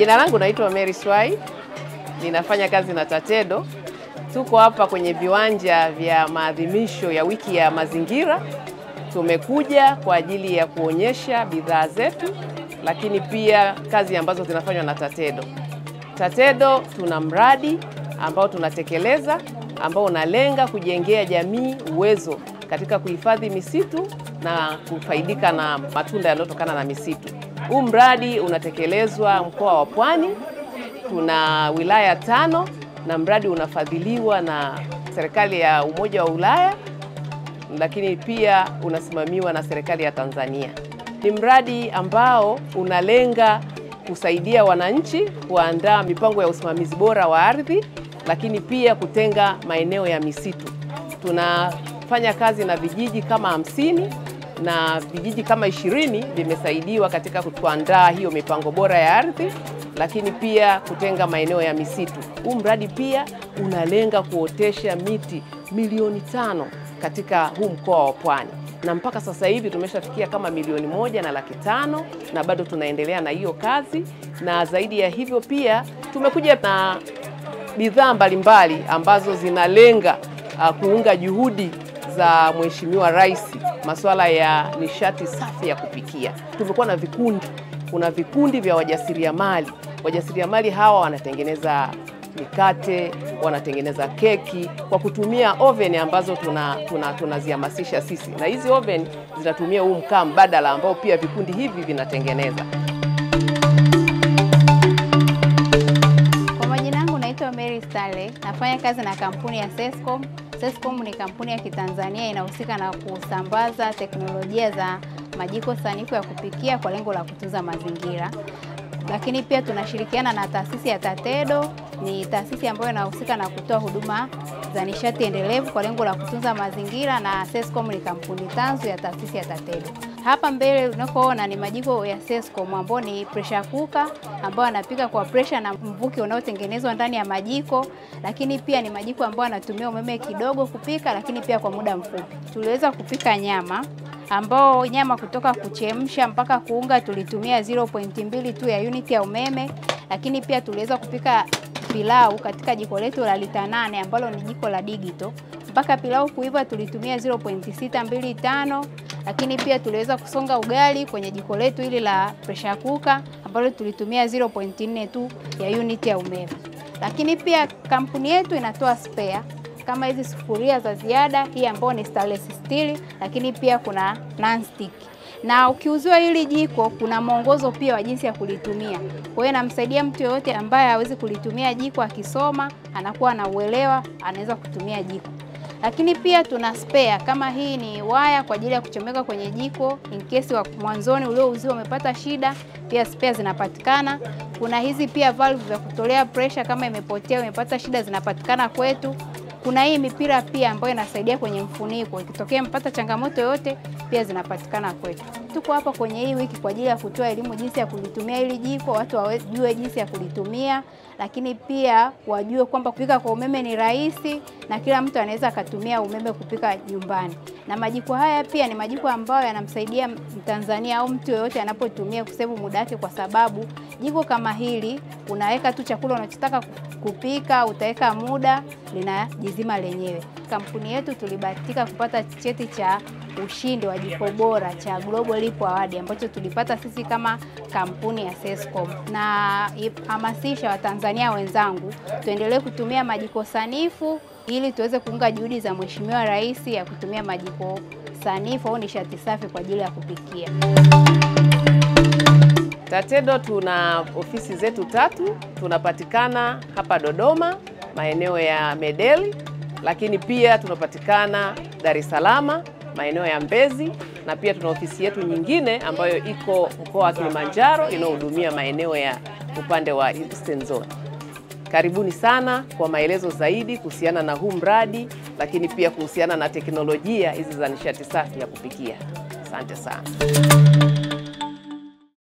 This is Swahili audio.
Jina langu naitwa Mary Swai, ninafanya kazi na TATEDO. Tuko hapa kwenye viwanja vya maadhimisho ya wiki ya mazingira. Tumekuja kwa ajili ya kuonyesha bidhaa zetu, lakini pia kazi ambazo zinafanywa na TATEDO. TATEDO tuna mradi ambao tunatekeleza ambao unalenga kujengea jamii uwezo katika kuhifadhi misitu na kufaidika na matunda yanayotokana na misitu. Huu mradi unatekelezwa mkoa wa Pwani, tuna wilaya 5 na mradi unafadhiliwa na serikali ya Umoja wa Ulaya, lakini pia unasimamiwa na serikali ya Tanzania. Ni mradi ambao unalenga kusaidia wananchi kuandaa mipango ya usimamizi bora wa ardhi, lakini pia kutenga maeneo ya misitu. Tunafanya kazi na vijiji kama 50 na vijiji kama 20 vimesaidiwa katika kuandaa hiyo mipango bora ya ardhi, lakini pia kutenga maeneo ya misitu. Huu mradi pia unalenga kuotesha miti milioni 5 katika huu mkoa wa Pwani, na mpaka sasa hivi tumeshafikia kama milioni 1.5 na bado tunaendelea na hiyo kazi. Na zaidi ya hivyo pia tumekuja na bidhaa mbalimbali ambazo zinalenga kuunga juhudi za Mheshimiwa Rais masuala ya nishati safi ya kupikia. Tumekuwa na vikundi, kuna vikundi vya wajasiriamali. Wajasiriamali hawa wanatengeneza mikate, wanatengeneza keki kwa kutumia oven ambazo tunazihamasisha sisi, na hizi oven zinatumia huu mkaa mbadala ambao pia vikundi hivi vinatengeneza. Kwa majina yangu naitwa Mary Stanley, nafanya kazi na kampuni ya Sescom. Sescom ni kampuni ya Kitanzania inahusika na kusambaza teknolojia za majiko sanifu ya kupikia kwa lengo la kutunza mazingira. Lakini pia tunashirikiana na taasisi ya TATEDO, ni taasisi ambayo inahusika na kutoa huduma za nishati endelevu kwa lengo la kutunza mazingira, na Sescom ni kampuni tanzu ya taasisi ya TATEDO. Hapa mbele unakoona ni majiko ya Sescom ambao ni pressure cooker ambao anapika kwa pressure na mvuke unaotengenezwa ndani ya majiko, lakini pia ni majiko ambayo anatumia umeme kidogo kupika, lakini pia kwa muda mfupi. Tuliweza kupika nyama ambao nyama kutoka kuchemsha mpaka kuunga tulitumia 0.2 tu ya unit ya umeme, lakini pia tuliweza kupika pilau katika jiko letu la lita 8 ambalo ni jiko la digital. Mpaka pilau kuiva tulitumia 0.625, lakini pia tuliweza kusonga ugali kwenye jiko letu hili la pressure cooker ambalo tulitumia 0.4 tu ya unit ya umeme. Lakini pia kampuni yetu inatoa spare kama hizi sufuria za ziada, hii ambayo ni stainless steel, lakini pia kuna non-stick. Na ukiuziwa hili jiko kuna mwongozo pia wa jinsi ya kulitumia. Kwa hiyo inamsaidia mtu yoyote ambaye hawezi kulitumia jiko, akisoma anakuwa na uelewa, anaweza kutumia jiko. Lakini pia tuna spare kama hii ni waya kwa ajili ya kuchomeka kwenye jiko in case wa mwanzoni uliouziwa umepata shida, pia spare zinapatikana. Kuna hizi pia valve za kutolea pressure kama imepotea, umepata shida, zinapatikana kwetu. Kuna hii mipira pia ambayo inasaidia kwenye mfuniko, ikitokea mpata changamoto yote pia zinapatikana kwetu. Tuko hapa kwenye hii wiki kwa ajili ya kutoa elimu jinsi ya kulitumia hili jiko, watu wajue jinsi ya kulitumia, lakini pia wajue kwamba kupika kwa umeme ni rahisi na kila mtu anaweza akatumia umeme kupika nyumbani. Na majiko haya pia ni majiko ambayo yanamsaidia Mtanzania au mtu yoyote anapotumia kusevu muda wake, kwa sababu jiko kama hili unaweka tu chakula unachotaka kupika, utaweka muda, linajizima lenyewe. Kampuni yetu tulibahatika kupata cheti cha ushindi wa jiko bora cha Global Leap Award ambacho tulipata sisi kama kampuni ya Sescom. Na hamasisha Watanzania wenzangu tuendelee kutumia majiko sanifu ili tuweze kuunga juhudi za Mheshimiwa Rais ya kutumia majiko sanifu au nishati safi kwa ajili ya kupikia. TATEDO tuna ofisi zetu 3, tunapatikana hapa Dodoma maeneo ya Medeli, lakini pia tunapatikana Dar es Salaam maeneo ya Mbezi, na pia tuna ofisi yetu nyingine ambayo iko mkoa wa Kilimanjaro inayohudumia maeneo ya upande wa Eastern Zone. Karibuni sana kwa maelezo zaidi kuhusiana na huu mradi, lakini pia kuhusiana na teknolojia hizi za nishati safi ya kupikia. Asante sana.